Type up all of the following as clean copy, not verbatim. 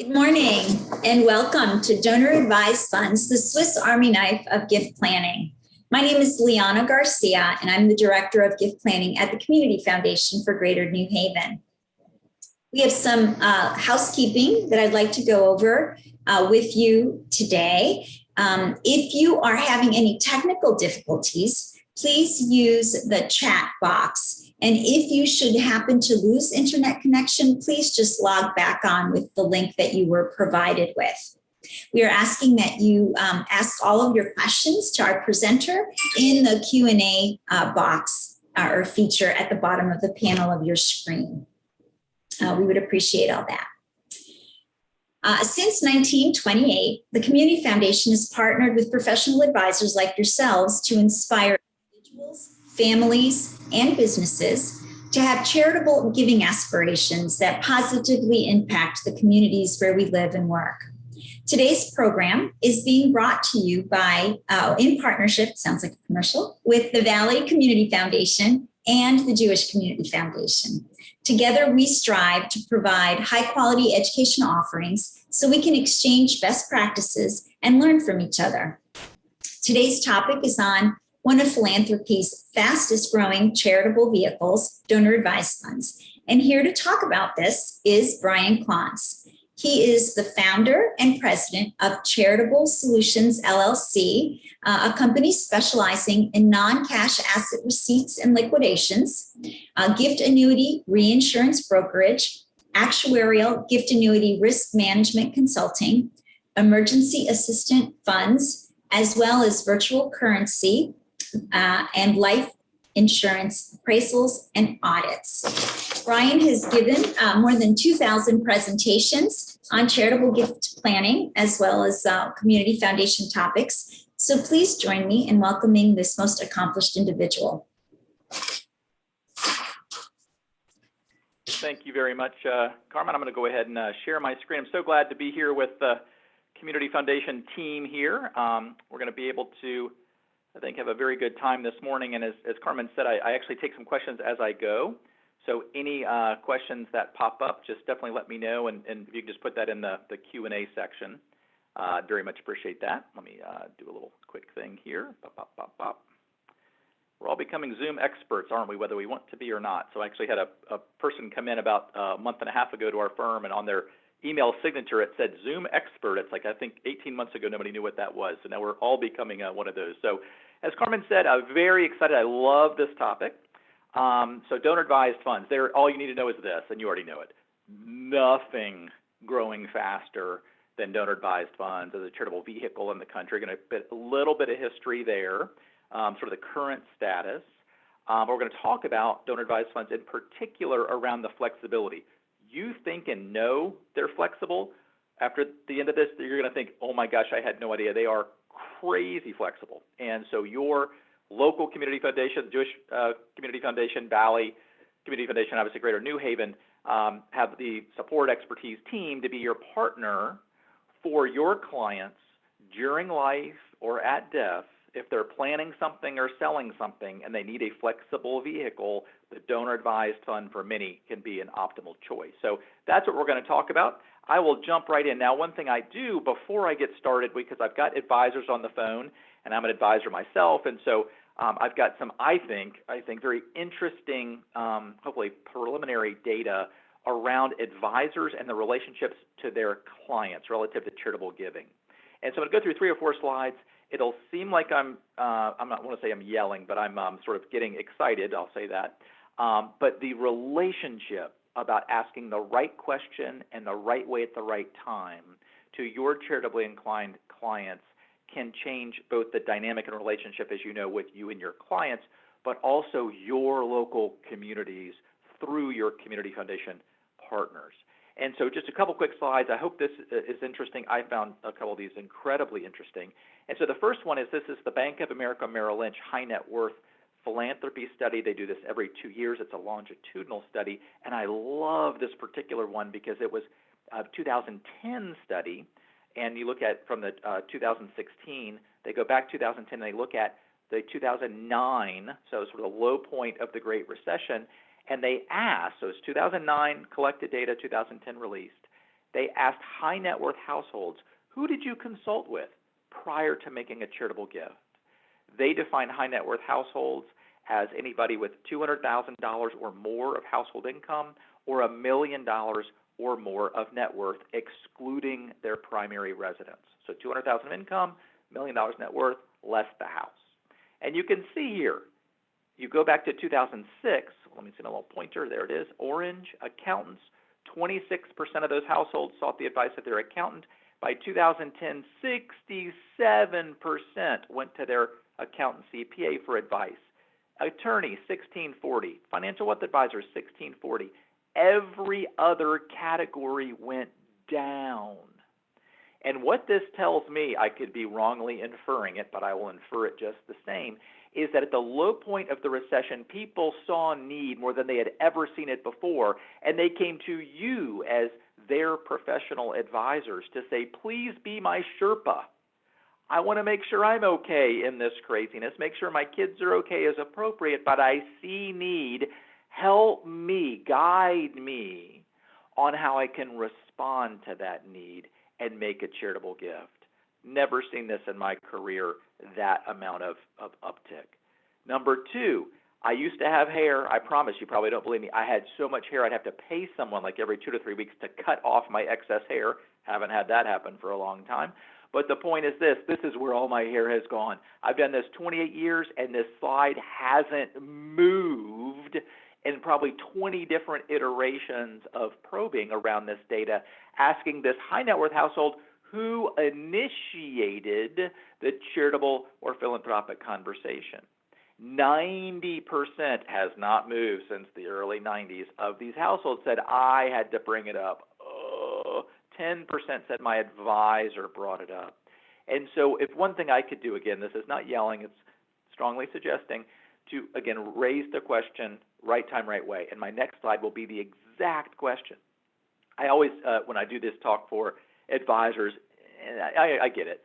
Good morning and welcome to Donor Advised Funds, the Swiss Army knife of gift planning. My name is Liana Garcia and I'm the Director of Gift Planning at the Community Foundation for Greater New Haven. We have some housekeeping that I'd like to go over with you today. If you are having any technical difficulties, please use the chat box. And if you should happen to lose internet connection, please just log back on with the link that you were provided with. We are asking that you ask all of your questions to our presenter in the Q&A box or feature at the bottom of the panel of your screen. We would appreciate all that. Since 1928, the Community Foundation has partnered with professional advisors like yourselves to inspire individuals, families, and businesses to have charitable giving aspirations that positively impact the communities where we live and work. Today's program is being brought to you by, in partnership, sounds like a commercial, with the Valley Community Foundation and the Jewish Community Foundation. Together, we strive to provide high-quality education offerings so we can exchange best practices and learn from each other. Today's topic is on one of philanthropy's fastest growing charitable vehicles, donor advised funds. And here to talk about this is Bryan Clontz. He is the founder and president of Charitable Solutions, LLC, a company specializing in non-cash asset receipts and liquidations, gift annuity reinsurance brokerage, actuarial gift annuity risk management consulting, emergency assistant funds, as well as virtual currency, and life insurance appraisals and audits. Bryan has given more than 2,000 presentations on charitable gift planning, as well as community foundation topics. So please join me in welcoming this most accomplished individual. Thank you very much, Carmen. I'm going to go ahead and share my screen. I'm so glad to be here with the Community Foundation team here. We're going to be able to, I think, have a very good time this morning. And as Carmen said, I actually take some questions as I go. So any questions that pop up, just definitely let me know. And if you can just put that in the Q&A section. Very much appreciate that. Let me do a little quick thing here. Pop, pop, pop, pop. We're all becoming Zoom experts, aren't we, whether we want to be or not? So I actually had a person come in about a month and a half ago to our firm, and on their email signature, it said Zoom expert. It's like, I think 18 months ago, nobody knew what that was. So now we're all becoming one of those. So as Carmen said, I'm very excited. I love this topic. So donor advised funds, all you need to know is this, and you already know it. Nothing growing faster than donor advised funds as a charitable vehicle in the country. Going to put a little bit of history there, sort of the current status. But we're going to talk about donor advised funds in particular around the flexibility. You think and know they're flexible. After the end of this, you're going to think, oh my gosh, I had no idea. They are crazy flexible. And so your local community foundation, Jewish Community Foundation, Valley Community Foundation, obviously Greater New Haven, have the support expertise team to be your partner for your clients during life or at death. If they're planning something or selling something and they need a flexible vehicle, the donor advised fund for many can be an optimal choice. So that's what we're going to talk about. I will jump right in. Now, one thing I do before I get started, because I've got advisors on the phone and I'm an advisor myself, and so I've got some, I think very interesting, hopefully preliminary data around advisors and the relationships to their clients relative to charitable giving. And so I'm going to go through 3 or 4 slides. It'll seem like I'm not want to say I'm yelling, but I'm sort of getting excited. I'll say that. But the relationship about asking the right question and the right way at the right time to your charitably inclined clients can change both the dynamic and relationship, as you know, with you and your clients, but also your local communities through your community foundation partners. And so just a couple quick slides. I hope this is interesting. I found a couple of these incredibly interesting. And so the first one is, this is the Bank of America Merrill Lynch High Net Worth Philanthropy Study. They do this every 2 years. It's a longitudinal study. And I love this particular one because it was a 2010 study. And you look at from the 2016, they go back 2010, and they look at the 2009, so sort of the low point of the Great Recession, and they asked, so it's 2009 collected data, 2010 released, They asked high net worth households, who did you consult with prior to making a charitable gift? They define high net worth households as anybody with $200,000 or more of household income or $1 million or more of net worth, excluding their primary residence. So $200,000 of income, $1 million net worth, less the house. And you can see here, you go back to 2006, let me see a little pointer, there it is, orange, accountants, 26% of those households sought the advice of their accountant. By 2010, 67% went to their accountant CPA for advice. Attorney, 1640. Financial wealth advisor, 1640. Every other category went down. And what this tells me, I could be wrongly inferring it, but I will infer it just the same, is that at the low point of the recession, people saw need more than they had ever seen it before, and they came to you as their professional advisors to say, please be my Sherpa. I want to make sure I'm okay in this craziness, make sure my kids are okay as appropriate, but I see need. Help me, guide me on how I can respond to that need and make a charitable gift. Never seen this in my career, that amount of uptick. Number two, I used to have hair. I promise you probably don't believe me. I had so much hair I'd have to pay someone like every 2 to 3 weeks to cut off my excess hair. Haven't had that happen for a long time. But the point is this is where all my hair has gone. I've done this 28 years, and this slide hasn't moved in probably 20 different iterations of probing around this data, asking this high net worth household who initiated the charitable or philanthropic conversation. 90% has not moved since the early 90s of these households said, I had to bring it up. 10% said my advisor brought it up. And so if one thing I could do, again, this is not yelling, it's strongly suggesting, to, again, raise the question, right time, right way. And my next slide will be the exact question. I always, when I do this talk for advisors, and I get it,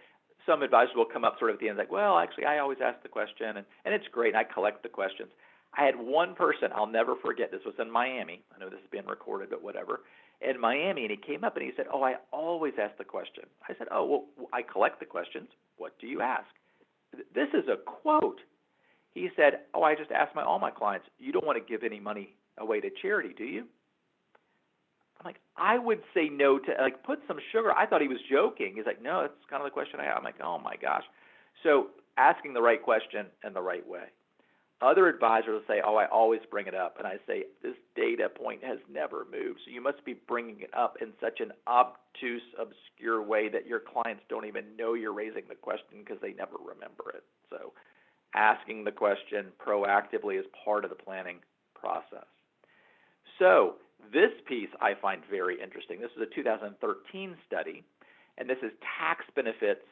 some advisors will come up sort of at the end like, well, actually, I always ask the question, and it's great, and I collect the questions. I had one person, I'll never forget, this was in Miami. I know this is being recorded, but whatever. In Miami, and he came up and he said, oh, I always ask the question. I said, oh, well, I collect the questions. What do you ask? This is a quote. He said, oh, I just ask all my clients, you don't want to give any money away to charity, do you? I'm like, I would say no to, like, put some sugar. I thought he was joking. He's like, no, that's kind of the question I have. I'm like, oh, my gosh. So asking the right question in the right way. Other advisors will say, oh, I always bring it up. And I say, this data point has never moved. So you must be bringing it up in such an obtuse, obscure way that your clients don't even know you're raising the question because they never remember it. So asking the question proactively is part of the planning process. So this piece I find very interesting. This is a 2013 study, and this is tax benefits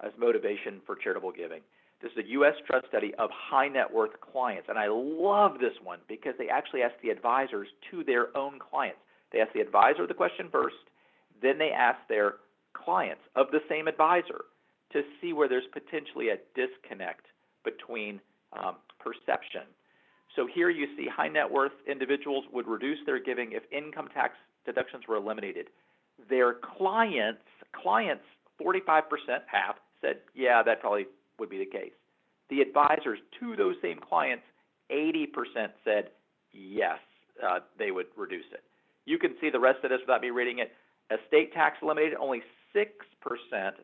as motivation for charitable giving. This is a U.S. trust study of high net worth clients, and I love this one because they actually ask the advisors to their own clients. They ask the advisor the question first, then they ask their clients of the same advisor to see where there's potentially a disconnect between perception. So here you see high net worth individuals would reduce their giving if income tax deductions were eliminated. Their clients, 45%, half, said, yeah, that probably would be the case. The advisors to those same clients, 80% said, yes, they would reduce it. You can see the rest of this without me reading it. Estate tax eliminated, only 6%.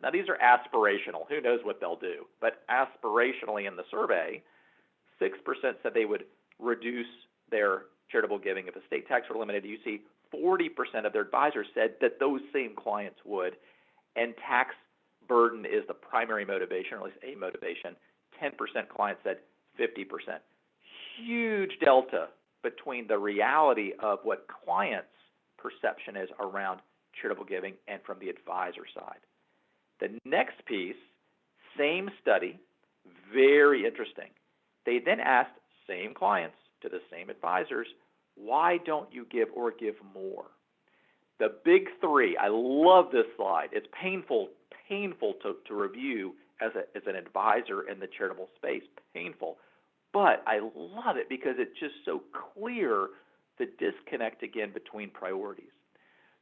Now, these are aspirational. Who knows what they'll do? But aspirationally in the survey, 6% said they would reduce their charitable giving if estate tax were eliminated. You see 40% of their advisors said that those same clients would, and tax burden is the primary motivation, or at least a motivation. 10% clients said 50%. Huge delta between the reality of what clients' perception is around charitable giving and from the advisor side. The next piece, same study, very interesting. They then asked same clients to the same advisors, why don't you give or give more? The big three, I love this slide. It's painful to review as an advisor in the charitable space, painful. But I love it because it's just so clear the disconnect again between priorities.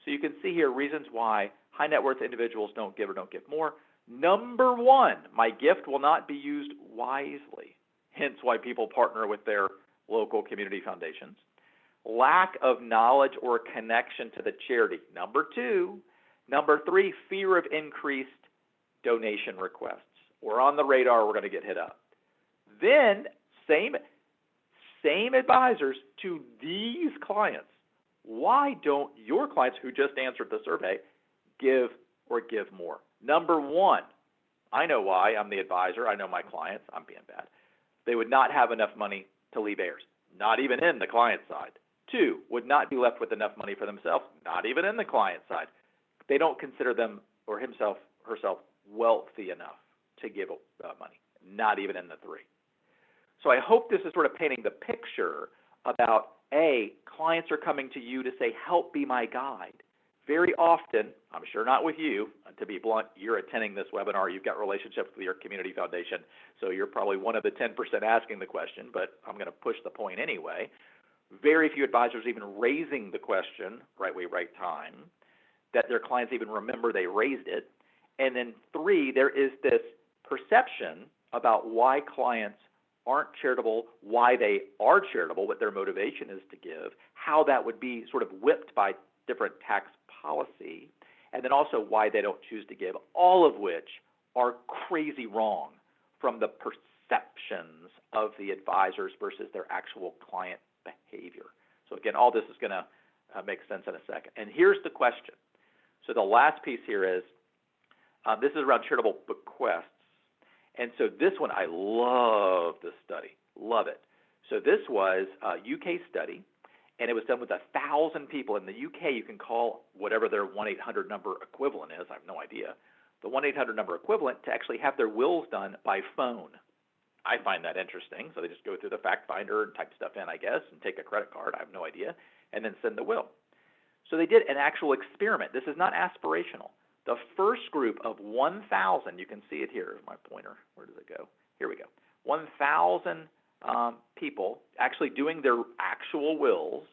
So you can see here reasons why high net worth individuals don't give or don't give more. Number one, my gift will not be used wisely, hence why people partner with their local community foundations. Lack of knowledge or connection to the charity. Number two. Number three, fear of increased donation requests. We're on the radar, we're going to get hit up. Then, same advisors to these clients. Why don't your clients who just answered the survey give or give more? Number one, I know why. I'm the advisor. I know my clients. I'm being bad. They would not have enough money to leave heirs, not even in the client side. Two, would not be left with enough money for themselves, not even in the client side. They don't consider them or herself wealthy enough to give money, not even in the three. So I hope this is sort of painting the picture about, A, clients are coming to you to say, help be my guide. Very often, I'm sure not with you, to be blunt, you're attending this webinar, you've got relationships with your community foundation, so you're probably one of the 10% asking the question, but I'm going to push the point anyway. Very few advisors even raising the question, right way, right time, that their clients even remember they raised it. And then three, there is this perception about why clients aren't charitable, why they are charitable, what their motivation is to give, how that would be sort of whipped by different tax policy, and then also why they don't choose to give, all of which are crazy wrong from the perceptions of the advisors versus their actual client behavior. So again, all this is going to make sense in a second. And here's the question. So the last piece here is, this is around charitable bequests. And so this one, I love this study, love it. So this was a UK study, and it was done with 1,000 people. In the UK, you can call whatever their 1-800 number equivalent is. I have no idea. The 1-800 number equivalent to actually have their wills done by phone. I find that interesting. So they just go through the fact finder and type stuff in, I guess, and take a credit card. I have no idea, and then send the will. So they did an actual experiment. This is not aspirational. The first group of 1,000, you can see it here, my pointer. Where does it go? Here we go. 1,000 people actually doing their actual wills.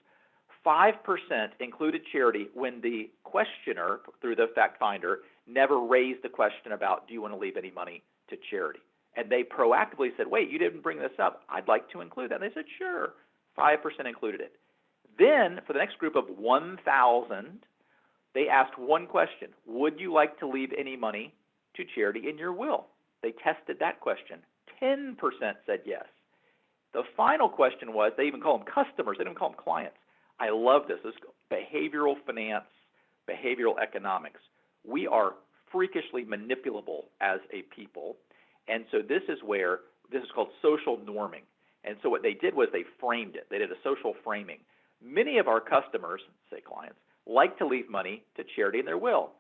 5% included charity when the questioner, through the fact finder, never raised the question about, do you want to leave any money to charity? And they proactively said, wait, you didn't bring this up. I'd like to include that. And they said, sure. 5% included it. Then, for the next group of 1,000, they asked one question. Would you like to leave any money to charity in your will? They tested that question. 10% said yes. The final question was, they even call them customers. They didn't call them clients. I love this. This is behavioral finance, behavioral economics. We are freakishly manipulable as a people. And so this is called social norming. And so what they did was they framed it. They did a social framing. Many of our customers, say clients, like to leave money to charity in their will.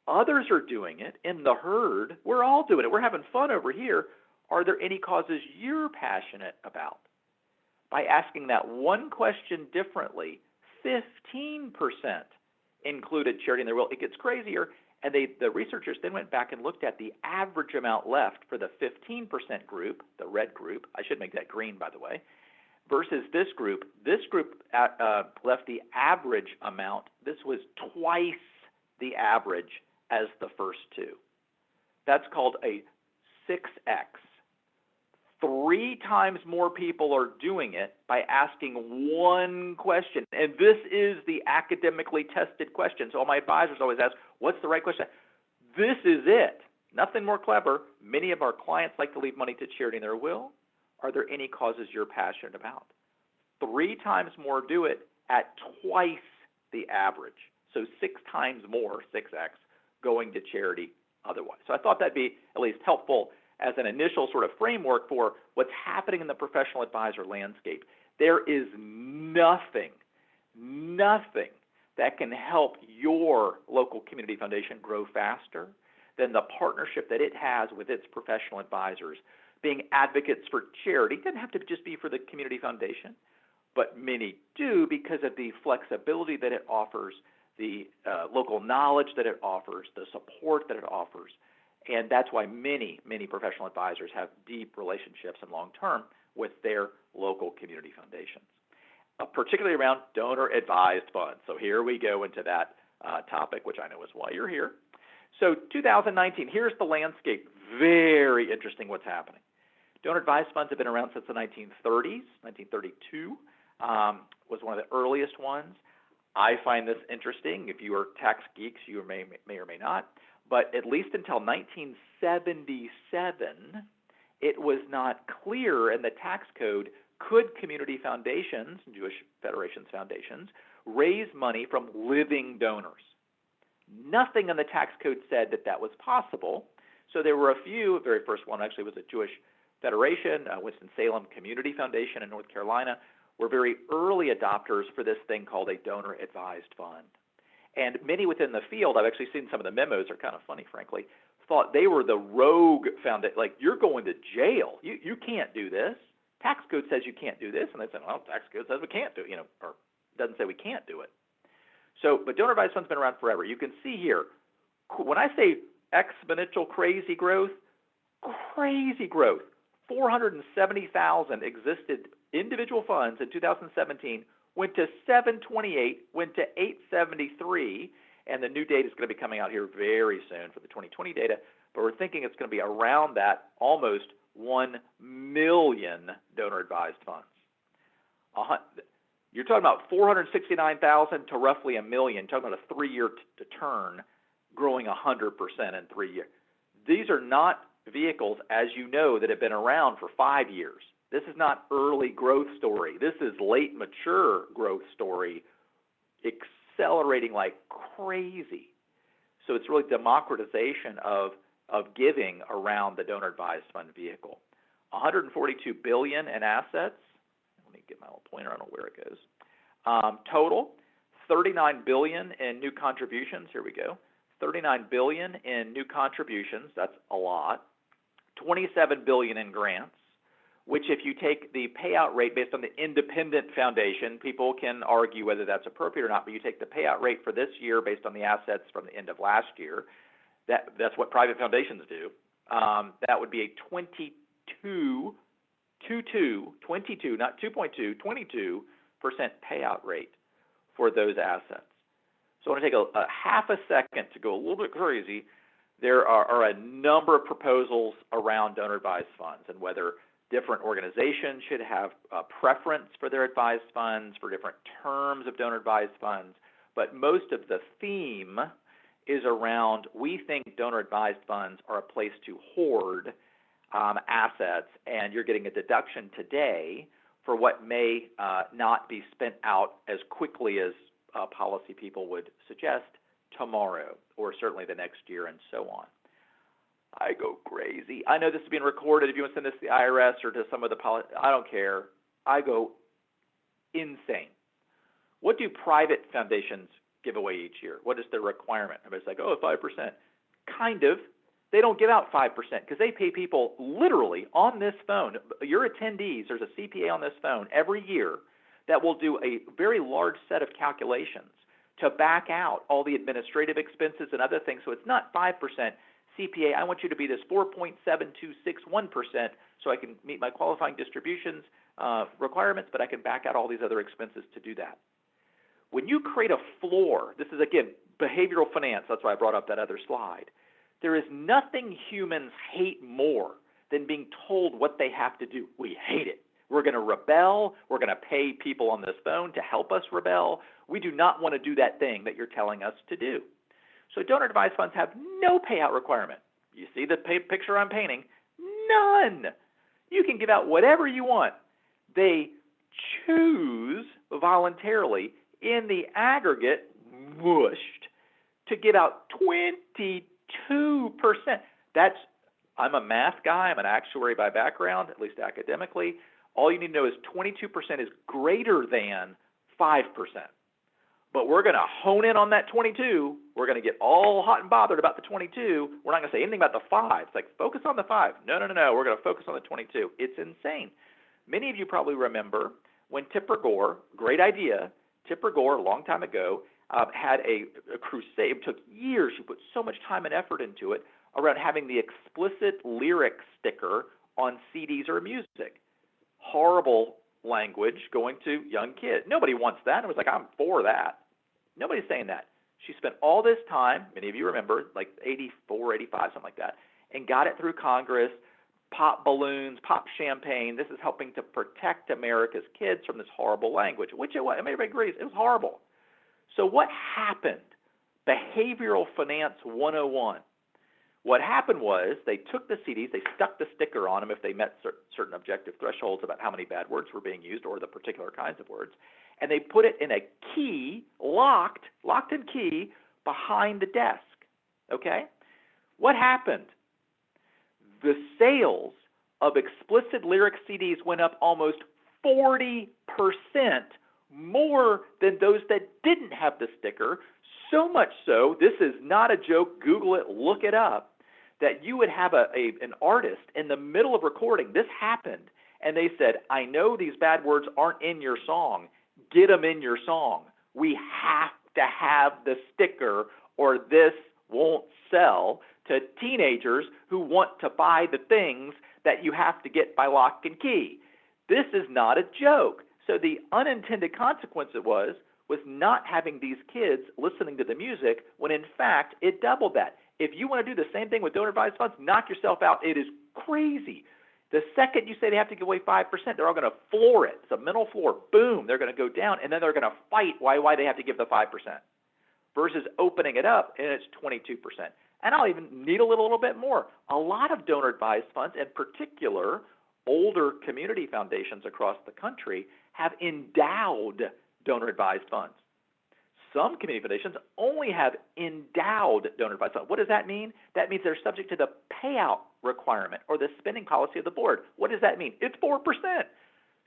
Others are doing it in the herd. We're all doing it. We're having fun over here. Are there any causes you're passionate about? By asking that one question differently, 15% included charity in their will. It gets crazier. And the researchers then went back and looked at the average amount left for the 15% group, the red group. I should make that green, by the way, versus this group. This group left the average amount. This was twice the average as the first two. That's called a 6X. 3 times more people are doing it by asking one question. And this is the academically tested question. So all my advisors always ask, what's the right question? This is it. Nothing more clever. Many of our clients like to leave money to charity in their will. Are there any causes you're passionate about? 3 times more do it at twice the average. So 6 times more, 6X, going to charity otherwise. So I thought that'd be at least helpful as an initial sort of framework for what's happening in the professional advisor landscape. There is nothing that can help your local community foundation grow faster than the partnership that it has with its professional advisors, being advocates for charity. It doesn't have to just be for the community foundation, but many do because of the flexibility that it offers, the local knowledge that it offers, the support that it offers. And that's why many professional advisors have deep relationships and long-term with their local community foundations, particularly around donor-advised funds. So here we go into that topic, which I know is why you're here. So 2019, here's the landscape. Very interesting what's happening. Donor-advised funds have been around since the 1930s. 1932 was one of the earliest ones. I find this interesting. If you are tax geeks, you may or may not. But at least until 1977, it was not clear in the tax code, could community foundations, Jewish Federation's foundations, raise money from living donors. Nothing in the tax code said that that was possible. So there were a few. The very first one actually was a Jewish Federation, Winston-Salem Community Foundation in North Carolina, were very early adopters for this thing called a donor-advised fund. And many within the field, I've actually seen some of the memos, are kind of funny, frankly, thought they were the rogue foundation, like, you're going to jail. You can't do this. Tax code says you can't do this. And they said, well, tax code says we can't do it, or doesn't say we can't do it. So, but donor-advised funds have been around forever. You can see here, when I say exponential crazy growth, 470,000 existed individual funds in 2017, went to 728, went to 873, and the new data is going to be coming out here very soon for the 2020 data, but we're thinking it's going to be around that, almost 1 million donor-advised funds. You're talking about 469,000 to roughly a million, talking about a 3-year turn, growing 100% in 3 years. These are not vehicles, as you know, that have been around for 5 years. This is not early growth story. This is late mature growth story, accelerating like crazy. So it's really democratization of giving around the donor-advised fund vehicle. 142 billion in assets. Let me get my little pointer. I don't know where it goes. Total, 39 billion in new contributions. Here we go. 39 billion in new contributions. That's a lot. 27 billion in grants, which if you take the payout rate based on the independent foundation, people can argue whether that's appropriate or not, but you take the payout rate for this year based on the assets from the end of last year, that's what private foundations do. That would be a 22, not 2.2, 22% payout rate for those assets. So I want to take a half a second to go a little bit crazy. There are a number of proposals around donor-advised funds and whether different organizations should have a preference for their advised funds, for different terms of donor-advised funds. But most of the theme is around, we think donor-advised funds are a place to hoard assets, and you're getting a deduction today for what may not be spent out as quickly as policy people would suggest tomorrow, or certainly the next year, and so on. I go crazy. I know this is being recorded. If you want to send this to the IRS or to some of the I don't care. I go insane. What do private foundations give away each year? What is their requirement? Everybody's like, oh, 5%. Kind of. They don't give out 5% because they pay people literally on this phone. Your attendees, there's a CPA on this phone every year that will do a very large set of calculations to back out all the administrative expenses and other things. So it's not 5%. CPA, I want you to be this 4.7261% so I can meet my qualifying distributions requirements, but I can back out all these other expenses to do that. When you create a floor, this is, again, behavioral finance. That's why I brought up that other slide. There is nothing humans hate more than being told what they have to do. We hate it. We're going to rebel. We're going to pay people on this phone to help us rebel. We do not want to do that thing that you're telling us to do. So donor-advised funds have no payout requirement. You see the picture I'm painting? None. You can give out whatever you want. They choose voluntarily in the aggregate, whooshed, to give out 22%. I'm a math guy. I'm an actuary by background, at least academically. All you need to know is 22% is greater than 5%. But we're going to hone in on that 22. We're going to get all hot and bothered about the 22. We're not going to say anything about the 5. It's like, focus on the 5. No. We're going to focus on the 22. It's insane. Many of you probably remember when Tipper Gore, great idea, Tipper Gore, a long time ago, had a crusade. It took years. She put so much time and effort into it around having the explicit lyric sticker on CDs or music. Horrible language going to young kids. Nobody wants that. It was like, I'm for that. Nobody's saying that. She spent all this time, many of you remember, like 84, 85, something like that, and got it through Congress, pop balloons, pop champagne. This is helping to protect America's kids from this horrible language, which it was. Everybody agrees it was horrible. So what happened? Behavioral Finance 101. What happened was they took the CDs, they stuck the sticker on them if they met certain objective thresholds about how many bad words were being used or the particular kinds of words, and they put it in a key, locked in key, behind the desk, okay? What happened? The sales of explicit lyric CDs went up almost 40% more than those that didn't have the sticker, so much so, this is not a joke, Google it, look it up, that you would have an artist in the middle of recording. This happened, and they said, I know these bad words aren't in your song. Get them in your song. We have to have the sticker or this won't sell to teenagers who want to buy the things that you have to get by lock and key. This is not a joke. So the unintended consequence was not having these kids listening to the music when in fact it doubled that. If you want to do the same thing with donor advised funds, knock yourself out. It is crazy. The second you say they have to give away 5%, they're all going to floor it. It's a mental floor. Boom, they're going to go down, and then they're going to fight why they have to give the 5%. Versus opening it up, and it's 22%. And I'll even need a little bit more. A lot of donor advised funds, in particular, older community foundations across the country, have endowed donor advised funds. Some community foundations only have endowed donor advised funds. What does that mean? That means they're subject to the payout requirement or the spending policy of the board. What does that mean? It's 4%.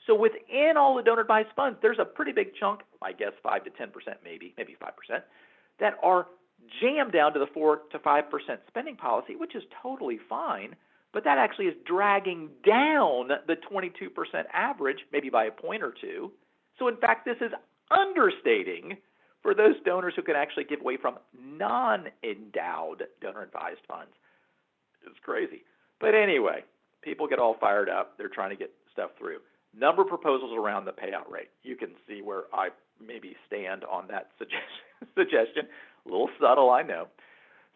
So within all the donor advised funds, there's a pretty big chunk, I guess 5 to 10%, maybe 5%, that are jammed down to the 4 to 5% spending policy, which is totally fine, but that actually is dragging down the 22% average, maybe by a point or two. So in fact, this is understating for those donors who can actually give away from non-endowed donor advised funds. It's crazy. But anyway, people get all fired up. They're trying to get stuff through. Number of proposals around the payout rate. You can see where I maybe stand on that suggestion. A little subtle, I know.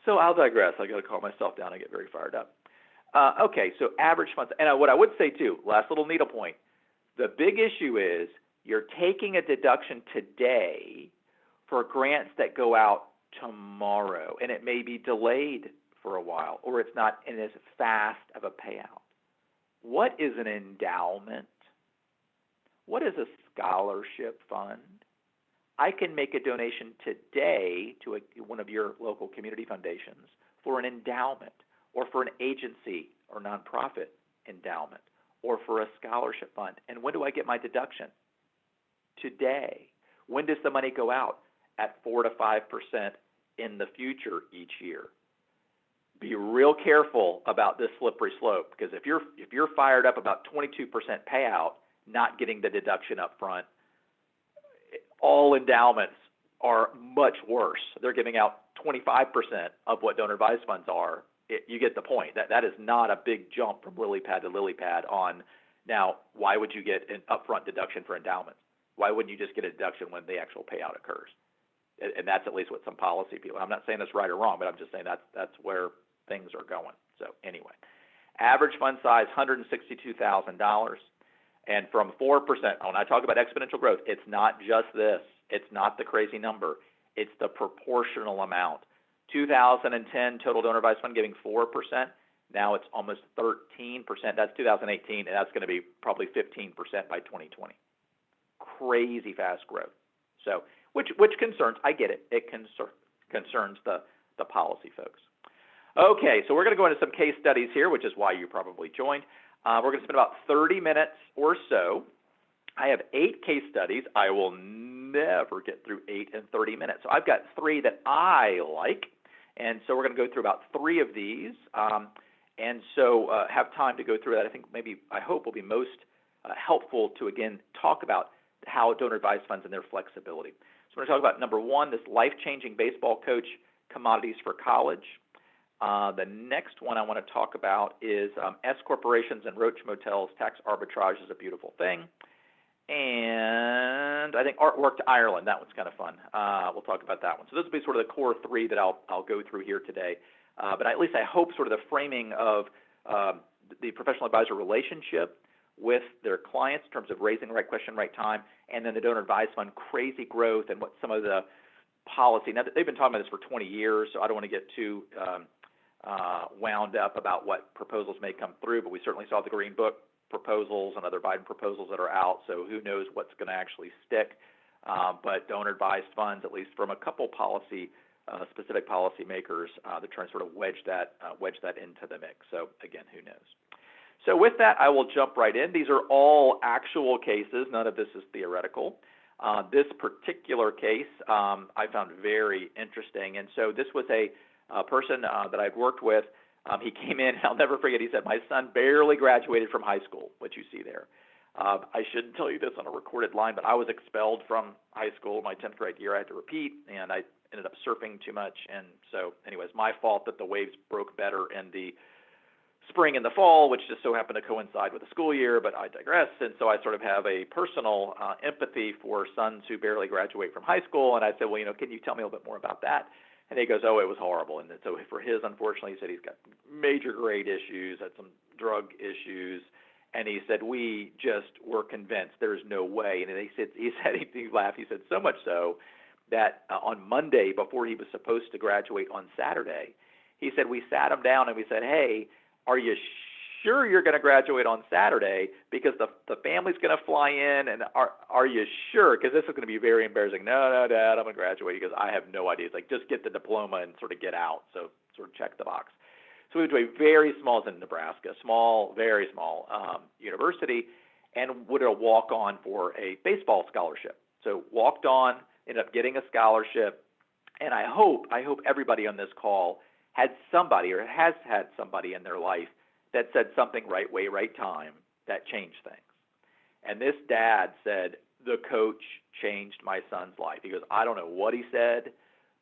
So I'll digress. I got to calm myself down. I get very fired up. Okay, so average funds. And what I would say too, last little needle point, the big issue is you're taking a deduction today for grants that go out tomorrow, and it may be delayed for a while, or it's not in as fast of a payout. What is an endowment? What is a scholarship fund? I can make a donation today to one of your local community foundations for an endowment, or for an agency or nonprofit endowment, or for a scholarship fund. And when do I get my deduction? Today. When does the money go out? At 4 to 5% in the future each year. Be real careful about this slippery slope, because if you're fired up about 22% payout, not getting the deduction up front, all endowments are much worse. They're giving out 25% of what donor advised funds are. You get the point. That is not a big jump from lily pad to lily pad on. Now, why would you get an upfront deduction for endowments? Why wouldn't you just get a deduction when the actual payout occurs? And that's at least what some policy people, I'm not saying that's right or wrong, but I'm just saying that's where things are going. So anyway, average fund size, $162,000. And from 4%, when I talk about exponential growth, it's not just this. It's not the crazy number. It's the proportional amount. 2010 total donor advised fund giving 4%. Now it's almost 13%. That's 2018, and that's going to be probably 15% by 2020. Crazy fast growth. So, which concerns, I get it. It concerns the policy folks. Okay, so we're going to go into some case studies here, which is why you probably joined. We're going to spend about 30 minutes or so. I have 8 case studies. I will never get through 8 in 30 minutes. So I've got 3 that I like, and so we're going to go through about 3 of these, and so have time to go through that. I hope will be most helpful to, again, talk about how donor advised funds and their flexibility. So we're going to talk about number 1, this life-changing baseball coach commodities for college. The next one I want to talk about is S corporations and roach motels. Tax arbitrage is a beautiful thing. and I think artwork to Ireland. That one's kind of fun. We'll talk about that one. So those will be sort of the core three that I'll go through here today. But at least I hope sort of the framing of the professional advisor relationship with their clients in terms of raising the right question, right time, and then the donor advised fund crazy growth and what some of the policy. Now, they've been talking about this for 20 years, so I don't want to get too wound up about what proposals may come through, but we certainly saw the Green Book proposals and other Biden proposals that are out, so who knows what's going to actually stick. But donor advised funds, at least from a couple policy, specific policymakers, they're trying to sort of wedge that into the mix. So again, who knows? So with that, I will jump right in. These are all actual cases. None of this is theoretical. This particular case I found very interesting. And so this was a person that I'd worked with. He came in, and I'll never forget, he said, my son barely graduated from high school, which you see there. I shouldn't tell you this on a recorded line, but I was expelled from high school my 10th grade year. I had to repeat, and I ended up surfing too much. And so anyways, my fault that the waves broke better in the spring and the fall, which just so happened to coincide with the school year, but I digress. And so I sort of have a personal empathy for sons who barely graduate from high school. And I said, well, can you tell me a little bit more about that? And he goes, oh, it was horrible. And so for his, unfortunately, he said he's got major grade issues, had some drug issues. And he said, we just were convinced there's no way. And he laughed, he said, so much so that on Monday, before he was supposed to graduate on Saturday, he said, we sat him down and we said, hey, are you sure you're going to graduate on Saturday? Because the family's going to fly in, and are you sure? Because this is going to be very embarrassing. No, Dad, I'm going to graduate. He goes, I have no idea. It's like, just get the diploma and sort of get out. So sort of check the box. So we went to a very small, in Nebraska, very small university, and would walk on for a baseball scholarship. So walked on, ended up getting a scholarship, and I hope everybody on this call had somebody or has had somebody in their life that said something right way, right time that changed things. And this dad said, the coach changed my son's life. He goes, I don't know what he said,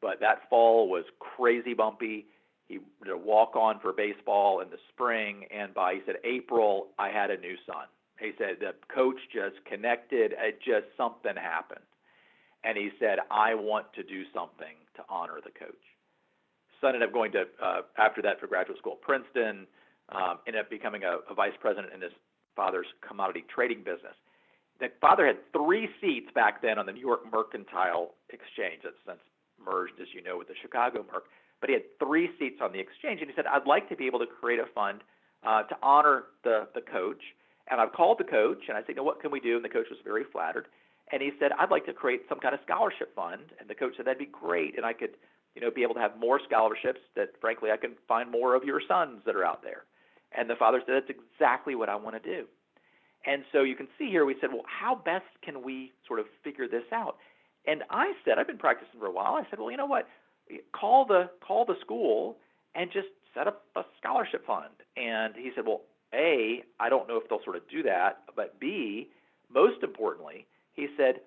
but that fall was crazy bumpy. He would walk on for baseball in the spring, and by, he said, April, I had a new son. He said the coach just connected, just something happened. And he said, I want to do something to honor the coach. Son ended up going to, after that, for graduate school at Princeton, ended up becoming a vice president in his father's commodity trading business. The father had 3 seats back then on the New York Mercantile Exchange. That's since merged, as you know, with the Chicago Merc. But he had 3 seats on the exchange, and he said, I'd like to be able to create a fund to honor the coach. And I've called the coach, and I said, what can we do? And the coach was very flattered. And he said, I'd like to create some kind of scholarship fund. And the coach said, that'd be great. And I could be able to have more scholarships that, frankly, I can find more of your sons that are out there. And the father said, that's exactly what I want to do. And so you can see here, we said, well, how best can we sort of figure this out? And I said, I've been practicing for a while. I said, well, you know what? Call the school and just set up a scholarship fund. And he said, well, A, I don't know if they'll sort of do that, but B, most importantly, he said,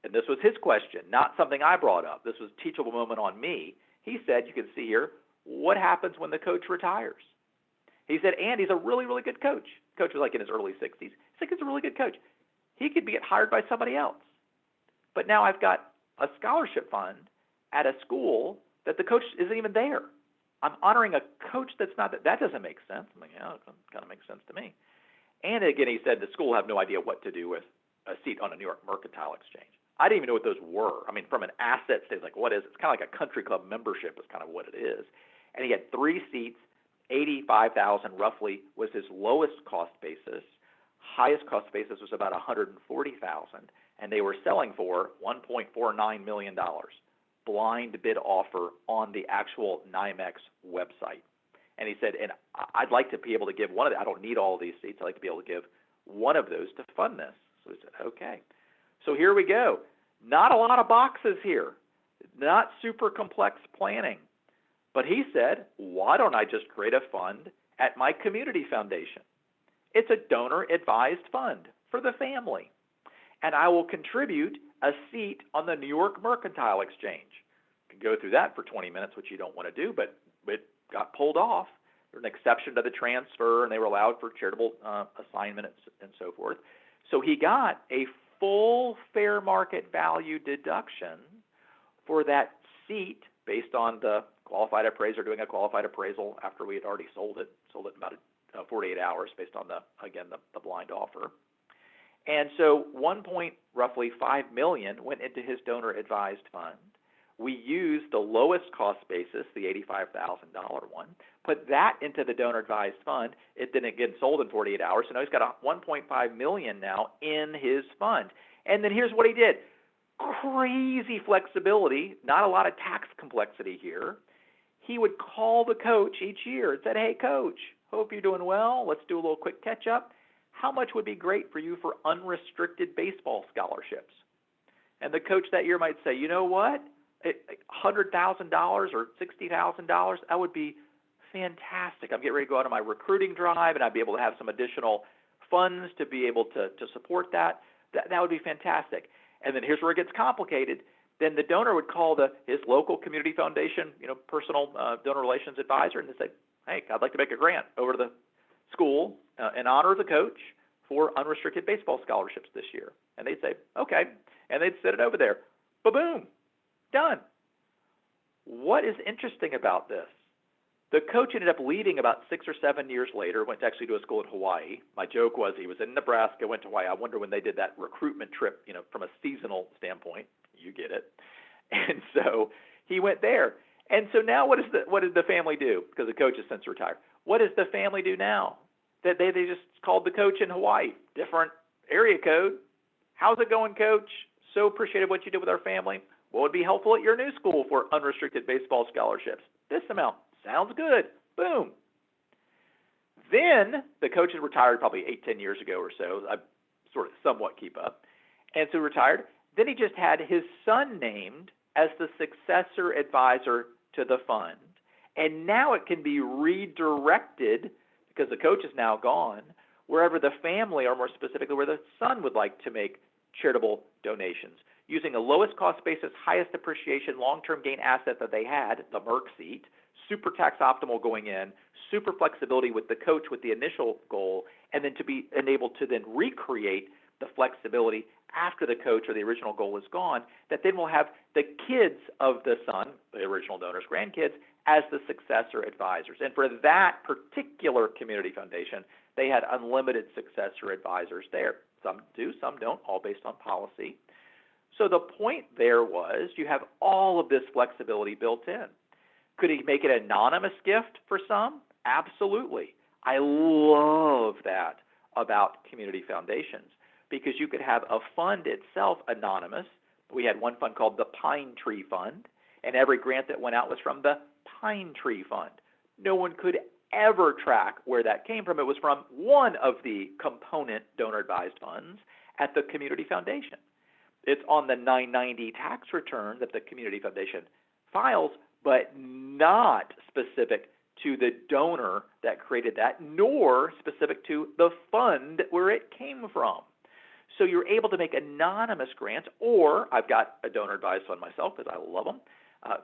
and this was his question, not something I brought up. This was a teachable moment on me. He said, you can see here, what happens when the coach retires? He said, and he's a really, really good coach. Coach was like in his early 60s. He's like, he's a really good coach. He could get hired by somebody else. But now I've got a scholarship fund at a school that the coach isn't even there. I'm honoring a coach that's not there. That doesn't make sense. I'm like, yeah, it kind of makes sense to me. And again, he said the school will have no idea what to do with a seat on a New York Mercantile Exchange. I didn't even know what those were. I mean, from an asset stage, like what is it? It's kind of like a country club membership is kind of what it is. And he had 3 seats, $85,000 roughly was his lowest cost basis. Highest cost basis was about $140,000, and they were selling for $1.49 million. Blind bid offer on the actual NYMEX website. And he said, and I'd like to be able to give one of the, I don't need all of these seats, I'd like to be able to give one of those to fund this. So he said, okay. So here we go. Not a lot of boxes here. Not super complex planning. But he said, why don't I just create a fund at my community foundation? It's a donor-advised fund for the family. And I will contribute a seat on the New York Mercantile Exchange. You can go through that for 20 minutes, which you don't want to do, but it got pulled off. There's an exception to the transfer, and they were allowed for charitable assignment and so forth. So he got a full fair market value deduction for that seat based on the qualified appraiser doing a qualified appraisal after we had already sold it in about 48 hours based on the blind offer. And so roughly $5 million went into his donor advised fund. We used the lowest cost basis, the $85,000 one, put that into the donor advised fund. It didn't get sold in 48 hours, so now he's got $1.5 million now in his fund. And then here's what he did. Crazy flexibility, not a lot of tax complexity here. He would call the coach each year and said, hey, coach, hope you're doing well. Let's do a little quick catch up. How much would be great for you for unrestricted baseball scholarships? And the coach that year might say, you know what? $100,000 or $60,000, that would be fantastic. I'm getting ready to go out on my recruiting drive, and I'd be able to have some additional funds to be able to support that. That would be fantastic. And then here's where it gets complicated. Then the donor would call his local community foundation, personal donor relations advisor, and they say, hey, I'd like to make a grant over to the school in honor of the coach for unrestricted baseball scholarships this year. And they'd say, okay. And they'd set it over there. Ba-boom. Done. What is interesting about this? The coach ended up leaving about 6 or 7 years later, went to actually to a school in Hawaii. My joke was he was in Nebraska, went to Hawaii. I wonder when they did that recruitment trip, from a seasonal standpoint. You get it. And so he went there. And so now what did the family do? Because the coach has since retired. What does the family do now? That they just called the coach in Hawaii, different area code. How's it going, coach? So appreciated what you did with our family. What would be helpful at your new school for unrestricted baseball scholarships? This amount. Sounds good. Boom. Then the coach had retired probably 8-10 years ago or so. I sort of somewhat keep up. And so retired. Then he just had his son named as the successor advisor to the fund. And now it can be redirected, because the coach is now gone, wherever the family, or more specifically where the son would like to make charitable donations, using the lowest cost basis, highest appreciation, long-term gain asset that they had, the Merck seat, super tax optimal going in, super flexibility with the coach with the initial goal, and then to be enabled to then recreate the flexibility after the coach or the original goal is gone, that then we'll have the kids of the son, the original donors, grandkids, as the successor advisors. And for that particular community foundation, they had unlimited successor advisors there. Some do, some don't, all based on policy. So the point there was you have all of this flexibility built in. Could he make it an anonymous gift for some? Absolutely. I love that about community foundations, because you could have a fund itself anonymous. We had one fund called the Pine Tree Fund, and every grant that went out was from the Pine Tree Fund. No one could ever track where that came from. It was from one of the component donor-advised funds at the community foundation. It's on the 990 tax return that the community foundation files, but not specific to the donor that created that, nor specific to the fund where it came from. So you're able to make anonymous grants, or I've got a donor-advised fund myself because I love them,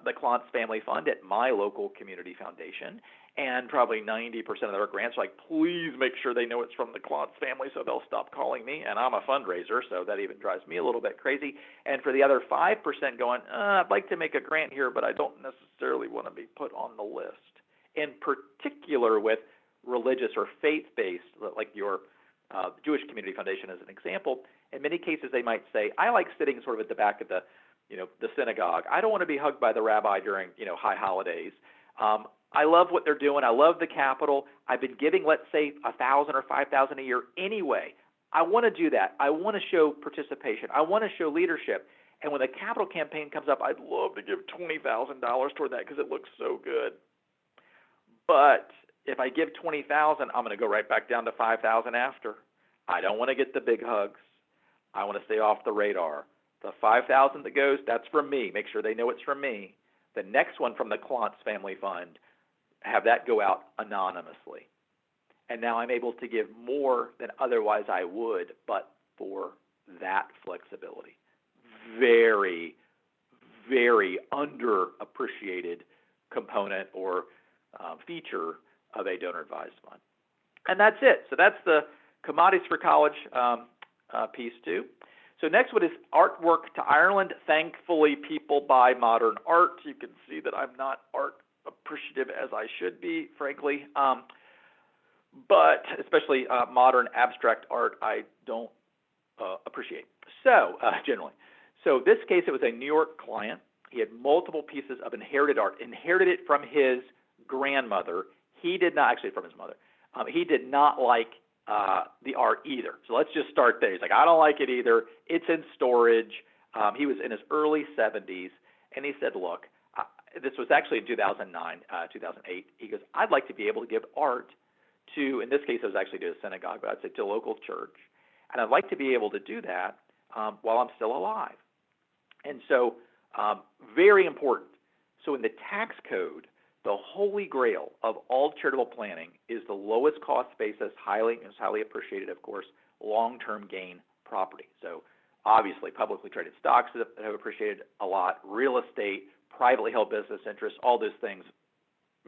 the Clontz Family Fund at my local community foundation, and probably 90% of their grants are like, please make sure they know it's from the Clontz family so they'll stop calling me, and I'm a fundraiser, so that even drives me a little bit crazy. And for the other 5% going, I'd like to make a grant here, but I don't necessarily want to be put on the list. In particular with religious or faith-based, like your Jewish Community Foundation as an example, in many cases they might say, I like sitting sort of at the back of the synagogue. I don't want to be hugged by the rabbi during, high holidays. I love what they're doing. I love the capital. I've been giving, let's say, $1,000 or $5,000 a year anyway. I want to do that. I want to show participation. I want to show leadership. And when the capital campaign comes up, I'd love to give $20,000 toward that because it looks so good. But if I give $20,000, I'm going to go right back down to $5,000 after. I don't want to get the big hugs. I want to stay off the radar. The $5,000 that goes, that's from me. Make sure they know it's from me. The next one from the Clontz Family Fund, have that go out anonymously. And now I'm able to give more than otherwise I would, but for that flexibility. Very, very underappreciated component or feature of a donor-advised fund. And that's it. So that's the commodities for college piece too. So next one is artwork to Ireland. Thankfully, people buy modern art. You can see that I'm not art appreciative as I should be, frankly. But especially modern abstract art, I don't appreciate. So generally. So this case, it was a New York client. He had multiple pieces of inherited art, inherited it from his grandmother. He did not, actually from his mother. He did not like the art either. So let's just start there. He's like, I don't like it either. It's in storage. He was in his early 70s, and he said, look, this was actually in 2009, 2008. He goes, I'd like to be able to give art to, in this case, it was actually to a synagogue, but I'd say to a local church. And I'd like to be able to do that while I'm still alive. And so, very important. So in the tax code, the holy grail of all charitable planning is the lowest cost basis, highly appreciated, of course, long-term gain property. So obviously, publicly traded stocks that have appreciated a lot, real estate, privately held business interests, all those things,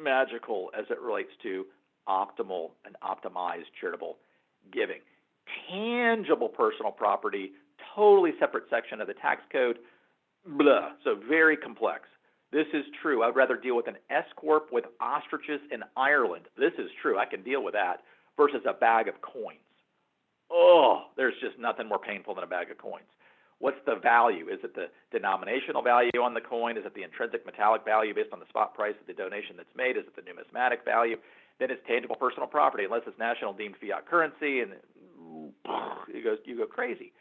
magical as it relates to optimal and optimized charitable giving. Tangible personal property, totally separate section of the tax code, blah, so very complex. This is true. I'd rather deal with an S-corp with ostriches in Ireland. This is true. I can deal with that versus a bag of coins. Oh, there's just nothing more painful than a bag of coins. What's the value? Is it the denominational value on the coin? Is it the intrinsic metallic value based on the spot price of the donation that's made? Is it the numismatic value? Then it's tangible personal property, unless it's national deemed fiat currency, and you go crazy.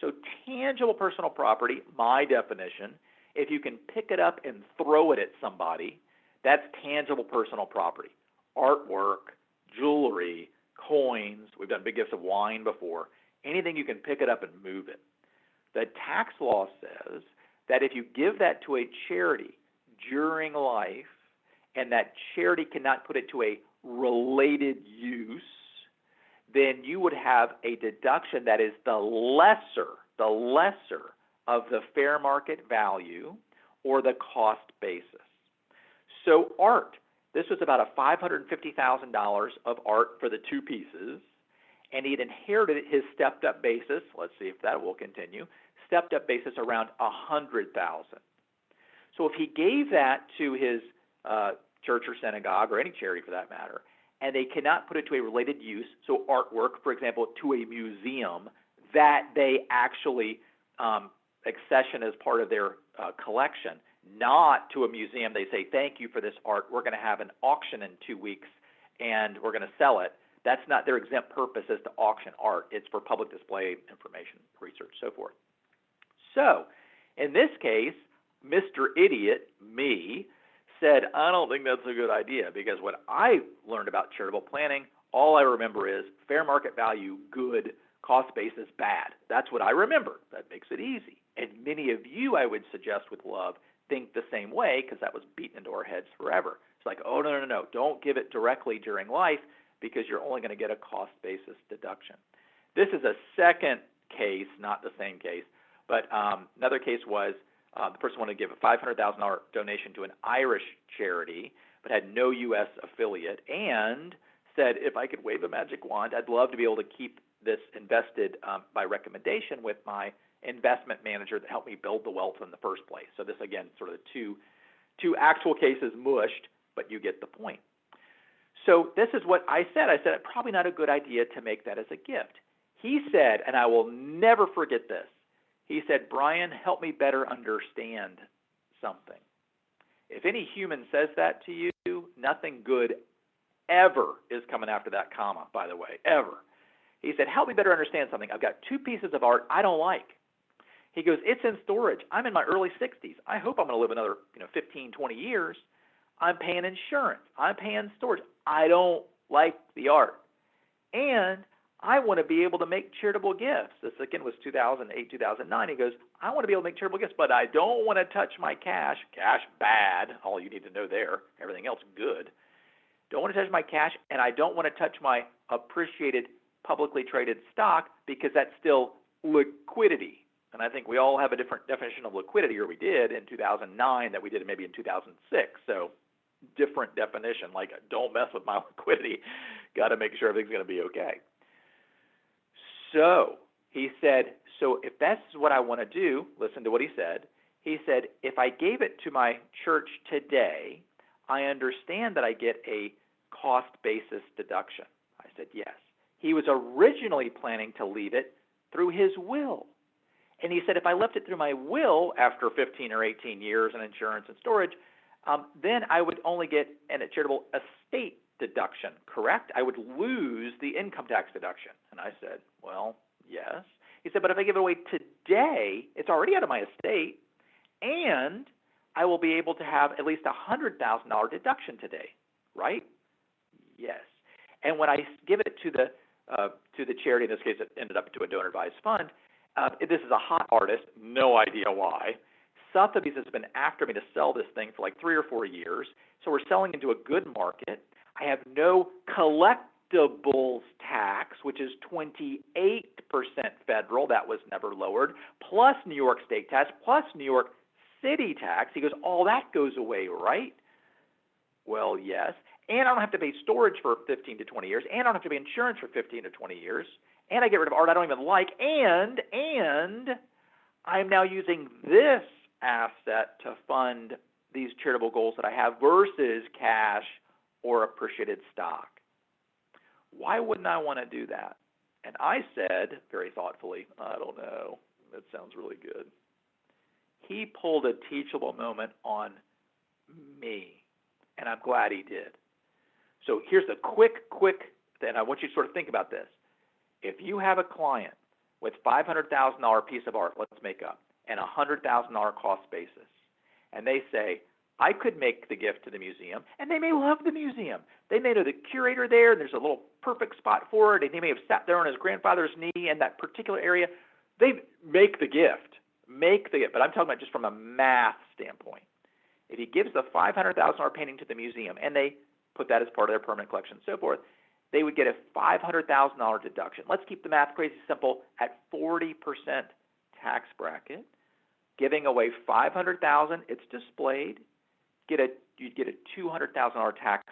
So tangible personal property, my definition, if you can pick it up and throw it at somebody, that's tangible personal property. Artwork, jewelry, coins, we've done big gifts of wine before, anything you can pick it up and move it. The tax law says that if you give that to a charity during life and that charity cannot put it to a related use, then you would have a deduction that is the lesser of the fair market value or the cost basis. So art, this was about a $550,000 of art for the two pieces, and he'd inherited his stepped-up basis, let's see if that will continue, stepped-up basis around $100,000. So if he gave that to his church or synagogue or any charity for that matter, and they cannot put it to a related use, so artwork, for example, to a museum that they actually accession as part of their collection, not to a museum they say, thank you for this art, we're going to have an auction in 2 weeks and we're going to sell it. That's not their exempt purpose is to auction art. It's for public display, information, research, so forth. So in this case, Mr. Idiot, me, said, I don't think that's a good idea, because what I learned about charitable planning, all I remember is fair market value, good, cost basis, bad. That's what I remember. That makes it easy. And many of you, I would suggest with love, think the same way, because that was beaten into our heads forever. It's like, oh, no, don't give it directly during life, because you're only going to get a cost basis deduction. This is a second case, not the same case, but another case was the person wanted to give a $500,000 donation to an Irish charity, but had no U.S. affiliate, and said, if I could wave a magic wand, I'd love to be able to keep this invested by recommendation with my investment manager that helped me build the wealth in the first place. So this, again, sort of two actual cases mushed, but you get the point. So this is what I said. I said, probably not a good idea to make that as a gift. He said, and I will never forget this, he said, Bryan, help me better understand something. If any human says that to you, nothing good ever is coming after that comma, by the way, ever. He said, help me better understand something. I've got two pieces of art I don't like. He goes, it's in storage. I'm in my early 60s. I hope I'm going to live another 15, 20 years. I'm paying insurance. I'm paying storage. I don't like the art. And I want to be able to make charitable gifts. This, again, was 2008, 2009. He goes, I want to be able to make charitable gifts, but I don't want to touch my cash. Cash, bad. All you need to know there. Everything else, good. Don't want to touch my cash, and I don't want to touch my appreciated publicly traded stock, because that's still liquidity. And I think we all have a different definition of liquidity, or we did in 2009 that we did maybe in 2006. So different definition, like don't mess with my liquidity. Got to make sure everything's going to be okay. So He said, so if that's what I want to do, listen to what he said. He said, if I gave it to my church today, I understand that I get a cost basis deduction. I said, yes. He was originally planning to leave it through his will. And he said, if I left it through my will after 15 or 18 years in insurance and storage, then I would only get a charitable estate deduction, correct? I would lose the income tax deduction. And I said, well, yes. He said, but if I give it away today, it's already out of my estate, and I will be able to have at least a $100,000 deduction today, right? Yes. And when I give it to the charity, in this case it ended up to a donor-advised fund, this is a hot artist, no idea why. Sotheby's has been after me to sell this thing for like 3 or 4 years, so we're selling into a good market. I have no collectibles tax, which is 28% federal. That was never lowered, plus New York state tax, plus New York city tax. He goes, all that goes away, right? Well, yes. And I don't have to pay storage for 15 to 20 years, and I don't have to pay insurance for 15 to 20 years, and I get rid of art I don't even like, and I'm now using this asset to fund these charitable goals that I have versus cash or appreciated stock. Why wouldn't I want to do that? And I said, very thoughtfully, I don't know, that sounds really good. He pulled a teachable moment on me, and I'm glad he did. So here's a quick, and I want you to sort of think about this. If you have a client with $500,000 piece of art, let's make up, and a $100,000 cost basis, and they say, I could make the gift to the museum, and they may love the museum. They may know the curator there, and there's a little perfect spot for it, and he may have sat there on his grandfather's knee in that particular area. They make the gift, but I'm talking about just from a math standpoint. If he gives the $500,000 painting to the museum, and they put that as part of their permanent collection and so forth, they would get a $500,000 deduction. Let's keep the math crazy simple at 40% tax bracket. Giving away $500,000, it's displayed. You'd get a $200,000 tax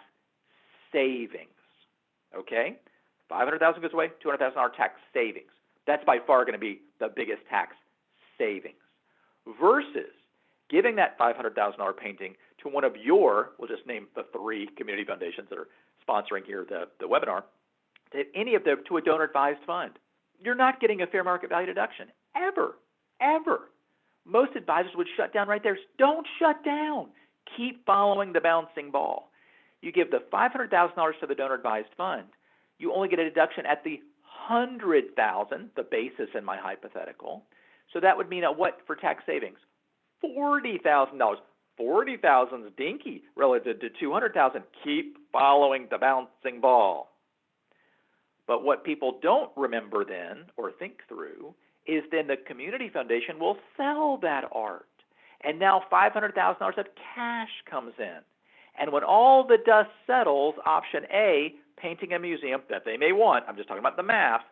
savings. Okay? $500,000 goes away, $200,000 tax savings. That's by far going to be the biggest tax savings. Versus giving that $500,000 painting to one of your, we'll just name the 3 community foundations that are sponsoring here the webinar, to any of them, to a donor-advised fund. You're not getting a fair market value deduction, ever. Most advisors would shut down right there. Don't shut down. Keep following the bouncing ball. You give the $500,000 to the donor-advised fund, you only get a deduction at the $100,000, the basis in my hypothetical. So that would mean what for tax savings? $40,000. $40,000 is dinky relative to $200,000. Keep following the bouncing ball. But what people don't remember then or think through is then the community foundation will sell that art. And now $500,000 of cash comes in. And when all the dust settles, option A, painting a museum that they may want, I'm just talking about the math,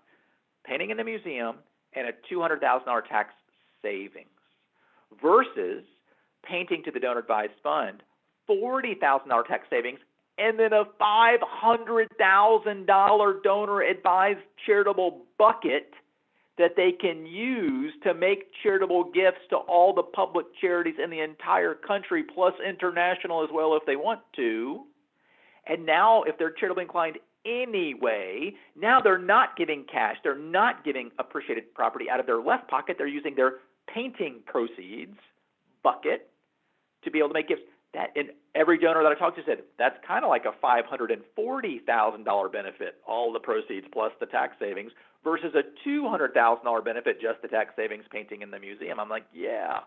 painting in a museum and a $200,000 tax savings versus painting to the donor-advised fund, $40,000 tax savings, and then a $500,000 donor-advised charitable bucket that they can use to make charitable gifts to all the public charities in the entire country, plus international as well if they want to. And now if they're charitably inclined anyway, now they're not giving cash, they're not giving appreciated property out of their left pocket, they're using their painting proceeds bucket to be able to make gifts. That, and every donor that I talked to said, that's kind of like a $540,000 benefit, all the proceeds plus the tax savings, versus a $200,000 benefit, just the tax savings painting in the museum. I'm like, yeah,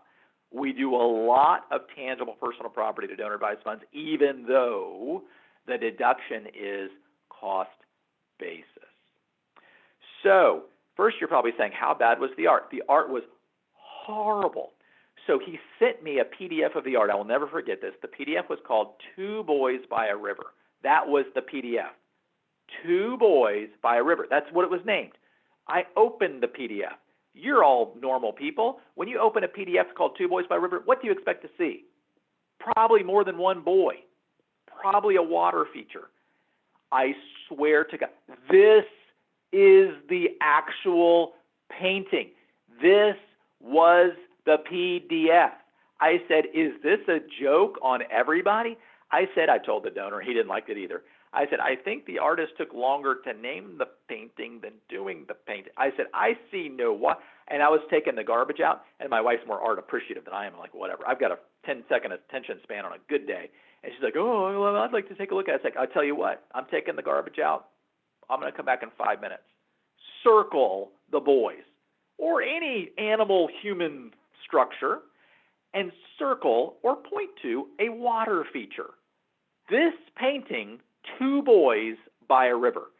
we do a lot of tangible personal property to donor advised funds, even though the deduction is cost basis. So first you're probably saying, how bad was the art? The art was horrible. So he sent me a PDF of the art. I will never forget this. The PDF was called Two Boys by a River. That was the PDF. Two Boys by a River. That's what it was named. I opened the PDF. You're all normal people. When you open a PDF called Two Boys by a River, what do you expect to see? Probably more than one boy. Probably a water feature. I swear to God, this is the actual painting. This was the PDF. I said, is this a joke on everybody? I told the donor, he didn't like it either. I said, I think the artist took longer to name the painting than doing the painting. I said, I see no what. And I was taking the garbage out, and my wife's more art appreciative than I am. I'm like, whatever. I've got a 10-second attention span on a good day. And she's like, oh, well, I'd like to take a look at it. It's like, I'll tell you what, I'm taking the garbage out. I'm going to come back in 5 minutes. Circle the boys or any animal human structure and circle or point to a water feature. This painting, Two Boys by a River,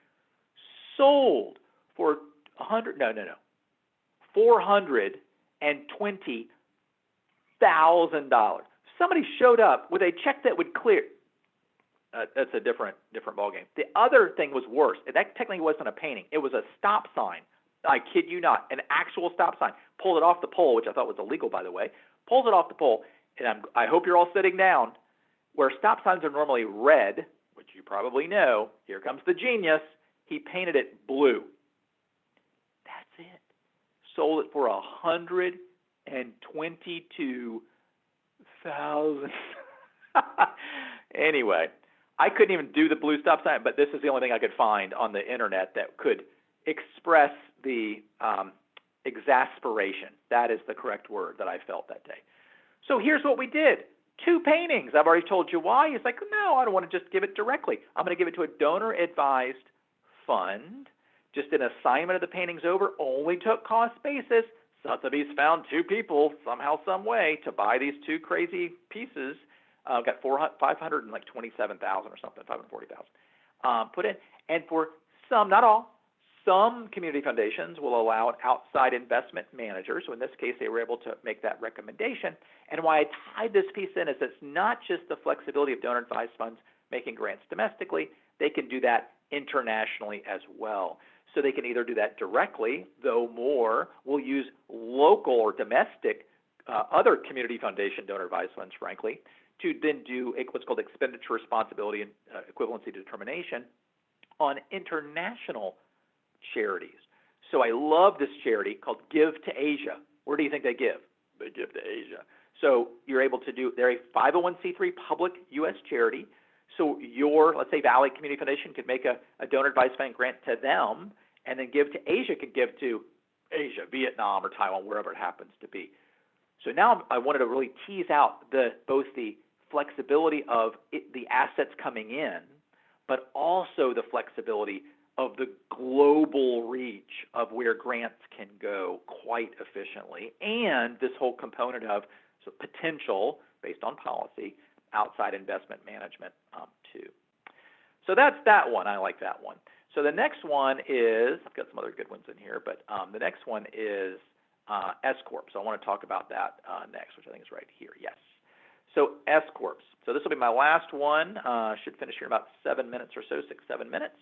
sold for $420,000. Somebody showed up with a check that would clear. That's a different ballgame. The other thing was worse. That technically wasn't a painting. It was a stop sign. I kid you not, an actual stop sign. Pulled it off the pole, which I thought was illegal, by the way. Pulls it off the pole, and I hope you're all sitting down. Where stop signs are normally red, which you probably know, here comes the genius. He painted it blue. That's it. Sold it for $122,000. Anyway, I couldn't even do the blue stop sign, but this is the only thing I could find on the internet that could express the exasperation. That is the correct word that I felt that day. So here's what we did. 2 paintings. I've already told you why. He's like, no, I don't want to just give it directly. I'm going to give it to a donor-advised fund. Just an assignment of the paintings over. Only took cost basis. Sotheby's found 2 people somehow, some way to buy these 2 crazy pieces. Got $527,000 or something, $540,000 put in. And for some, not all, some community foundations will allow outside investment managers. So in this case, they were able to make that recommendation. And why I tied this piece in is it's not just the flexibility of donor-advised funds making grants domestically. They can do that internationally as well. So they can either do that directly, though more will use local or domestic other community foundation donor-advised funds, frankly, to then do what's called expenditure responsibility and equivalency determination on international charities. So I love this charity called Give to Asia. Where do you think they give? They give to Asia. So you're able to do, they're a 501c3 public U.S. charity. So your, let's say, Valley Community Foundation could make a donor-advised fund grant to them, and then Give to Asia could give to Asia, Vietnam, or Taiwan, wherever it happens to be. So now I wanted to really tease out both the flexibility of the assets coming in, but also the flexibility of the global reach of where grants can go quite efficiently, and this whole component of potential, based on policy, outside investment management too. So that's that one. I like that one. So the next one is, I've got some other good ones in here, but the next one is S Corp. So I want to talk about that next, which I think is right here. Yes. So S Corps. So this will be my last one. Should finish here in about 7 minutes or so, 6-7 minutes.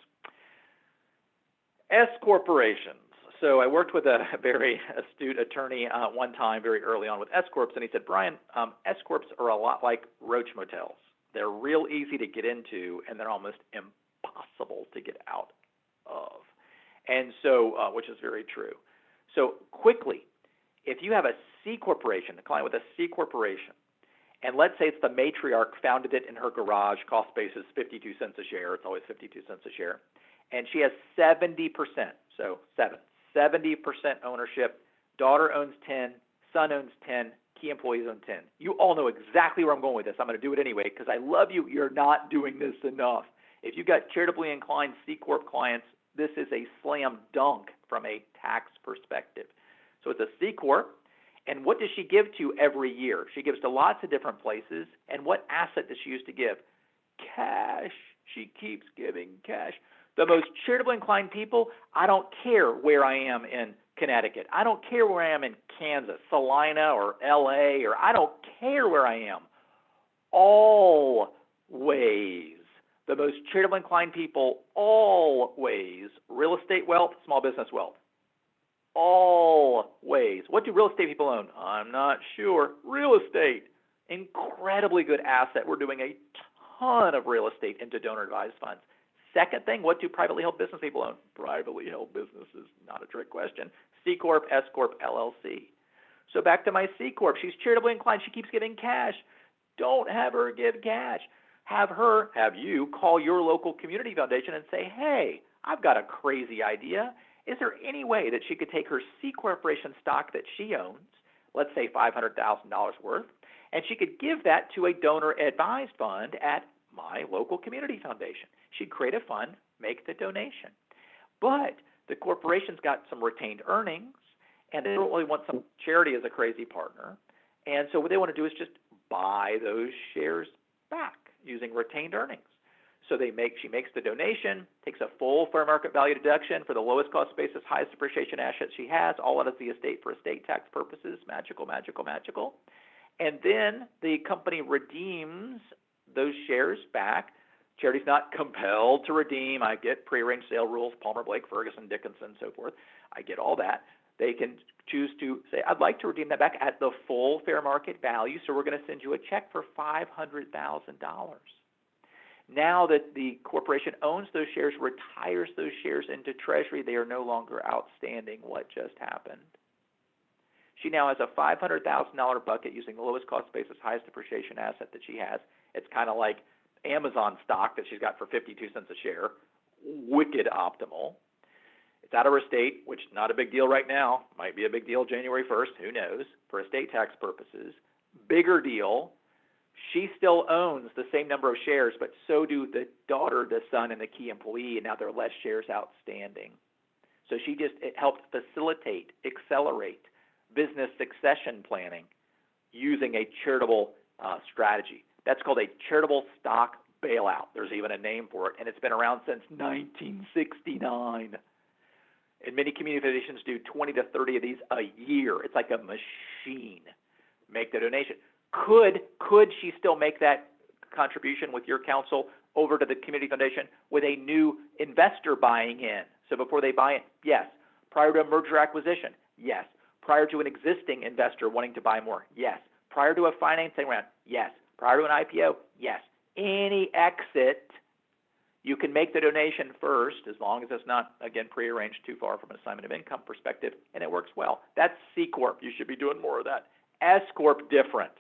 S corporations. So I worked with a very astute attorney one time very early on with S Corps, and he said, Bryan, S Corps are a lot like roach motels. They're real easy to get into, and they're almost impossible to get out of. And so, which is very true. So quickly, if you have a C corporation, a client with a C corporation, and let's say it's the matriarch founded it in her garage, cost basis 52 cents a share, it's always 52 cents a share, and she has 70%, so 70% ownership, daughter owns 10, son owns 10, key employees own 10. You all know exactly where I'm going with this. I'm going to do it anyway because I love you. You're not doing this enough. If you've got charitably inclined C Corp clients, this is a slam dunk from a tax perspective. So it's a C Corp. And what does she give to every year? She gives to lots of different places. And what asset does she use to give? Cash. She keeps giving cash. The most charitably inclined people, I don't care where I am in Connecticut. I don't care where I am in Kansas, Salina, or LA, or I don't care where I am. Always, the most charitably inclined people, always, real estate wealth, small business wealth. Always. What do real estate people own? I'm not sure. Real estate. Incredibly good asset. We're doing a ton of real estate into donor-advised funds. Second thing, what do privately held business people own? Privately held businesses, not a trick question. C Corp, S Corp, LLC. So back to my C Corp. She's charitably inclined. She keeps giving cash. Don't have her give cash. Have you call your local community foundation and say, hey, I've got a crazy idea. Is there any way that she could take her C Corporation stock that she owns, let's say $500,000 worth, and she could give that to a donor-advised fund at my local community foundation? She'd create a fund, make the donation. But the corporation's got some retained earnings, and they don't really want some charity as a crazy partner. And so what they want to do is just buy those shares back using retained earnings. So she makes the donation, takes a full fair market value deduction for the lowest cost basis, highest depreciation asset she has, all out of the estate for estate tax purposes. Magical, magical, magical. And then the company redeems those shares back. Charity's not compelled to redeem. I get prearranged sale rules, Palmer, Blake, Ferguson, Dickinson, so forth. I get all that. They can choose to say, I'd like to redeem that back at the full fair market value, so we're going to send you a check for $500,000. Now that the corporation owns those shares, retires those shares into Treasury, they are no longer outstanding. What just happened? She now has a $500,000 bucket using the lowest cost basis, highest depreciation asset that she has. It's kind of like Amazon stock that she's got for 52 cents a share. Wicked optimal. It's out of her estate, which is not a big deal right now. Might be a big deal January 1st. Who knows? For estate tax purposes. Bigger deal. She still owns the same number of shares, but so do the daughter, the son, and the key employee, and now there are less shares outstanding. So it helped facilitate, accelerate business succession planning using a charitable strategy. That's called a charitable stock bailout. There's even a name for it, and it's been around since 1969. And many community foundations do 20 to 30 of these a year. It's like a machine. Make the donation. Could she still make that contribution with your counsel over to the community foundation with a new investor buying in? So before they buy it, yes. Prior to a merger acquisition, yes. Prior to an existing investor wanting to buy more, yes. Prior to a financing round, yes. Prior to an IPO, yes. Any exit, you can make the donation first, as long as it's not, again, prearranged too far from an assignment of income perspective, and it works well. That's C Corp. You should be doing more of that. S Corp, different.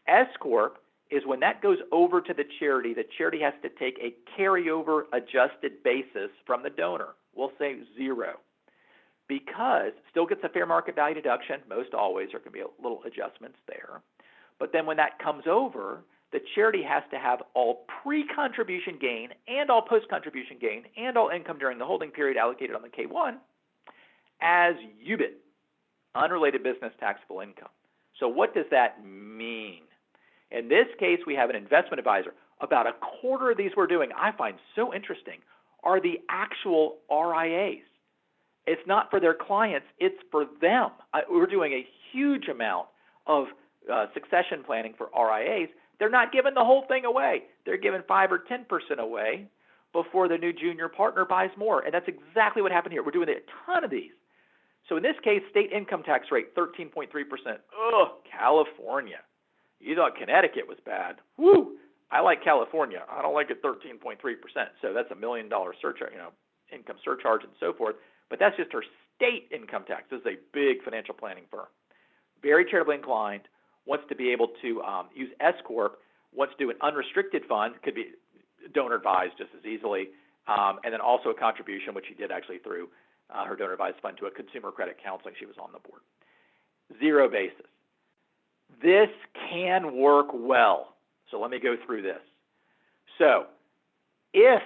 S Corp is when that goes over to the charity has to take a carryover adjusted basis from the donor. We'll say 0. Because still gets a fair market value deduction, most always, there can be a little adjustments there. But then when that comes over, the charity has to have all pre-contribution gain and all post-contribution gain and all income during the holding period allocated on the K-1 as UBIT, unrelated business taxable income. So what does that mean? In this case, we have an investment advisor. About a quarter of these we're doing, I find so interesting, are the actual RIAs. It's not for their clients, it's for them. We're doing a huge amount of succession planning for RIAs. They're not giving the whole thing away. They're giving 5 or 10% away before the new junior partner buys more. And that's exactly what happened here. We're doing a ton of these. So in this case, state income tax rate, 13.3%. Ugh, California. You thought Connecticut was bad. Woo! I like California. I don't like it 13.3%. So that's $1 million surcharge, income surcharge and so forth. But that's just her state income tax. This is a big financial planning firm. Very charitably inclined, wants to be able to use S Corp, wants to do an unrestricted fund, could be donor advised just as easily, and then also a contribution, which she did actually through her donor advised fund to a consumer credit counseling. She was on the board. 0 basis. This can work well. So let me go through this. So if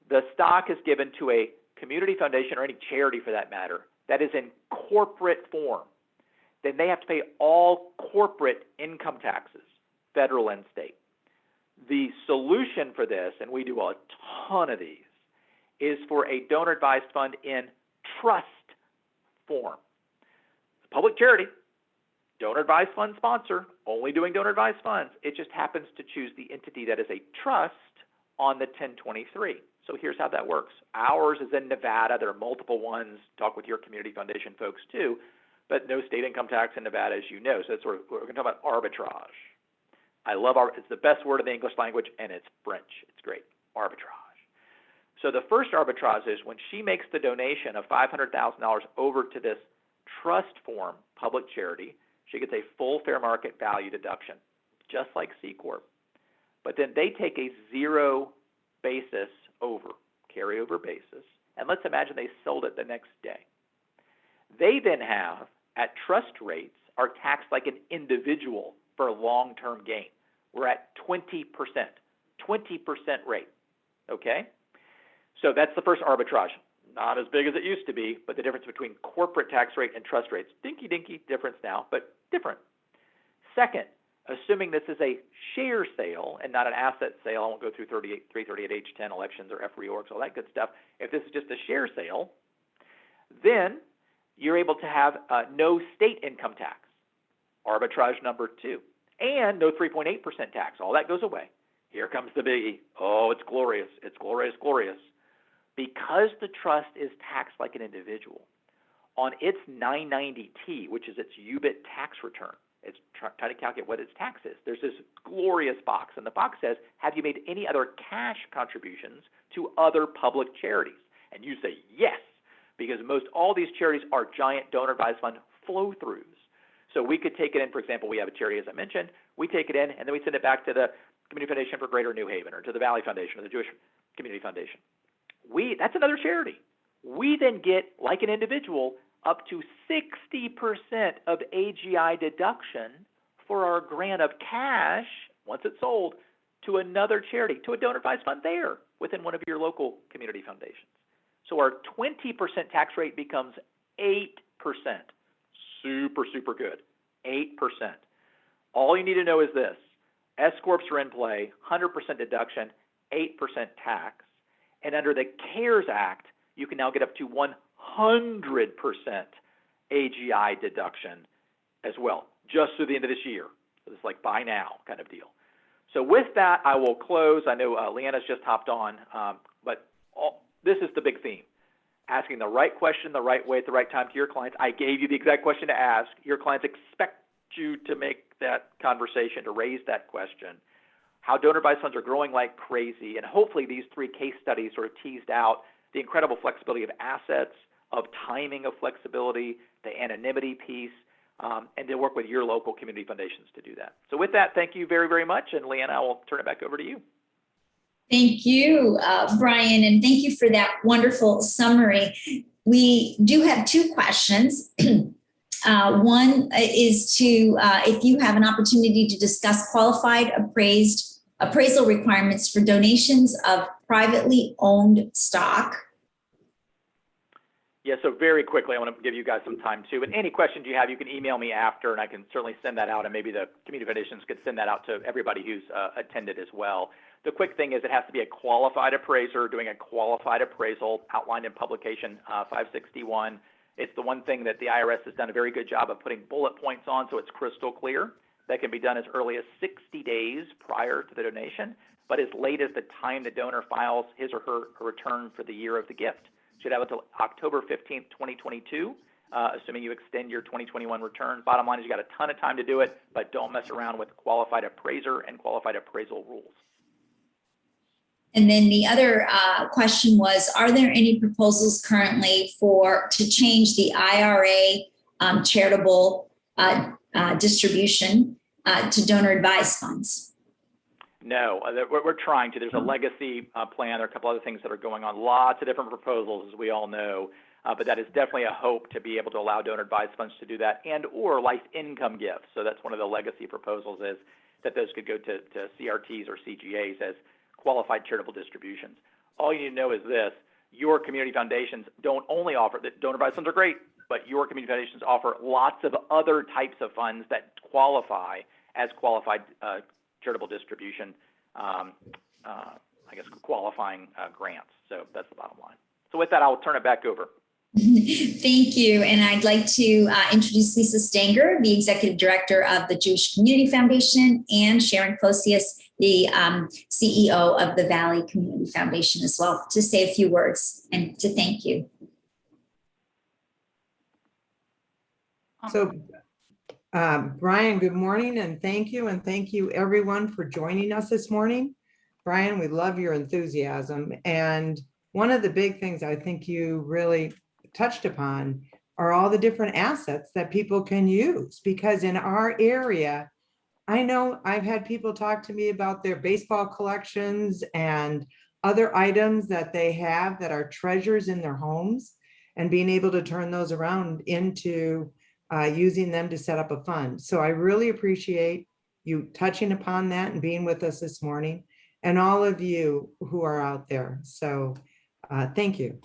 the stock is given to a community foundation or any charity for that matter that is in corporate form, then they have to pay all corporate income taxes, federal and state. The solution for this, and we do a ton of these, is for a donor advised fund in trust form. Public charity, donor advised fund sponsor, only doing donor advised funds. It just happens to choose the entity that is a trust on the 1023. So here's how that works. Ours is in Nevada. There are multiple ones. Talk with your community foundation folks too, but no state income tax in Nevada, as you know. So that's we're going to talk about arbitrage. I love it's the best word in the English language, and it's French. It's great. Arbitrage. So the first arbitrage is when she makes the donation of $500,000 over to this trust form, public charity, she gets a full fair market value deduction, just like C Corp. But then they take a zero basis over, carryover basis, and let's imagine they sold it the next day. They then have, at trust rates, are taxed like an individual for a long-term gain. We're at 20% rate, okay? So that's the first arbitrage. Not as big as it used to be, but the difference between corporate tax rate and trust rates. Dinky difference now, but different. Second, assuming this is a share sale and not an asset sale, I won't go through 338H10 elections or F reorgs, all that good stuff. If this is just a share sale, then you're able to have no state income tax, arbitrage number 2, and no 3.8% tax. All that goes away. Here comes the biggie. Oh, it's glorious. It's glorious, glorious. Because the trust is taxed like an individual, on its 990T, which is its UBIT tax return, it's trying to calculate what its tax is. There's this glorious box, and the box says, have you made any other cash contributions to other public charities? And you say yes, because most all these charities are giant donor advised fund flow-throughs. So we could take it in, for example, we have a charity, as I mentioned, we take it in, and then we send it back to the Community Foundation for Greater New Haven, or to the Valley Foundation, or the Jewish Community Foundation. That's another charity. We then get, like an individual, up to 60% of AGI deduction for our grant of cash, once it's sold, to another charity, to a donor advised fund there within one of your local community foundations. So our 20% tax rate becomes 8%. Super, super good. 8%. All you need to know is this. S Corps are in play, 100% deduction, 8% tax. And under the CARES Act, you can now get up to 100% AGI deduction as well, just through the end of this year. So it's like buy now kind of deal. So with that, I will close. I know Leanna's just hopped on, but this is the big theme. Asking the right question the right way at the right time to your clients. I gave you the exact question to ask. Your clients expect you to make that conversation, to raise that question. How donor advised funds are growing like crazy, and hopefully these 3 case studies sort of teased out the incredible flexibility of assets, of timing of flexibility, the anonymity piece, and to work with your local community foundations to do that. So with that, thank you very, very much, and Leanna, I will turn it back over to you. Thank you, Bryan, and thank you for that wonderful summary. We do have 2 questions. One is if you have an opportunity to discuss qualified appraisal requirements for donations of privately owned stock. Yeah, so very quickly, I want to give you guys some time too. And any questions you have, you can email me after, and I can certainly send that out, and maybe the community foundations could send that out to everybody who's attended as well. The quick thing is it has to be a qualified appraiser doing a qualified appraisal outlined in publication 561. It's the one thing that the IRS has done a very good job of putting bullet points on, so it's crystal clear. That can be done as early as 60 days prior to the donation, but as late as the time the donor files his or her return for the year of the gift. Should have until October 15th, 2022, assuming you extend your 2021 return. Bottom line is you got a ton of time to do it, but don't mess around with qualified appraiser and qualified appraisal rules. And then the other question was, are there any proposals currently to change the IRA charitable distribution to donor advised funds? No, we're trying to. There's a legacy plan. There are a couple other things that are going on. Lots of different proposals, as we all know. But that is definitely a hope to be able to allow donor advised funds to do that, and or life income gifts. So that's one of the legacy proposals, is that those could go to CRTs or CGAs as qualified charitable distributions. All you need to know is this: your community foundations don't only offer that donor advised funds are great, but your community foundations offer lots of other types of funds that qualify as qualified charitable distribution, qualifying grants. So that's the bottom line. So with that, I'll turn it back over. Thank you. And I'd like to introduce Lisa Stanger, the Executive Director of the Jewish Community Foundation, and Sharon Closius, the CEO of the Valley Community Foundation as well, to say a few words and to thank you. So, Bryan, good morning, and thank you everyone for joining us this morning. Bryan, we love your enthusiasm, and one of the big things I think you really touched upon are all the different assets that people can use, because in our area, I know I've had people talk to me about their baseball collections and other items that they have that are treasures in their homes, and being able to turn those around into using them to set up a fund. So I really appreciate you touching upon that and being with us this morning, and all of you who are out there. So thank you.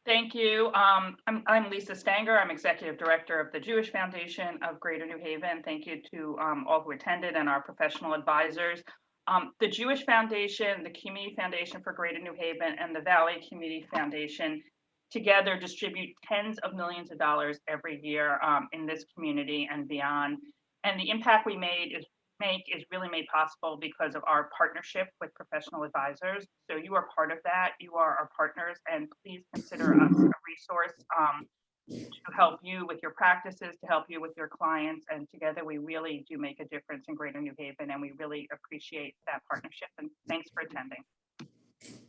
Thank you. I'm Lisa Stanger. I'm Executive Director of the Jewish Foundation of Greater New Haven. Thank you to all who attended and our professional advisors. The Jewish Foundation, the Community Foundation for Greater New Haven, and the Valley Community Foundation together distribute tens of millions of dollars every year in this community and beyond. And the impact we make is really made possible because of our partnership with professional advisors. So you are part of that. You are our partners, and please consider us a resource to help you with your practices, to help you with your clients. And together we really do make a difference in Greater New Haven, and we really appreciate that partnership. And thanks for attending.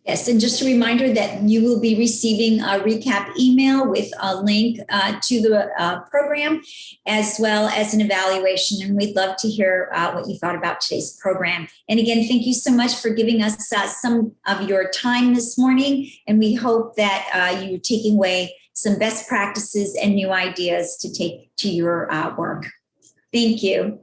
Yes, and just a reminder that you will be receiving a recap email with a link to the program, as well as an evaluation. And we'd love to hear what you thought about today's program. And again, thank you so much for giving us some of your time this morning. And we hope that you're taking away some best practices and new ideas to take to your work. Thank you.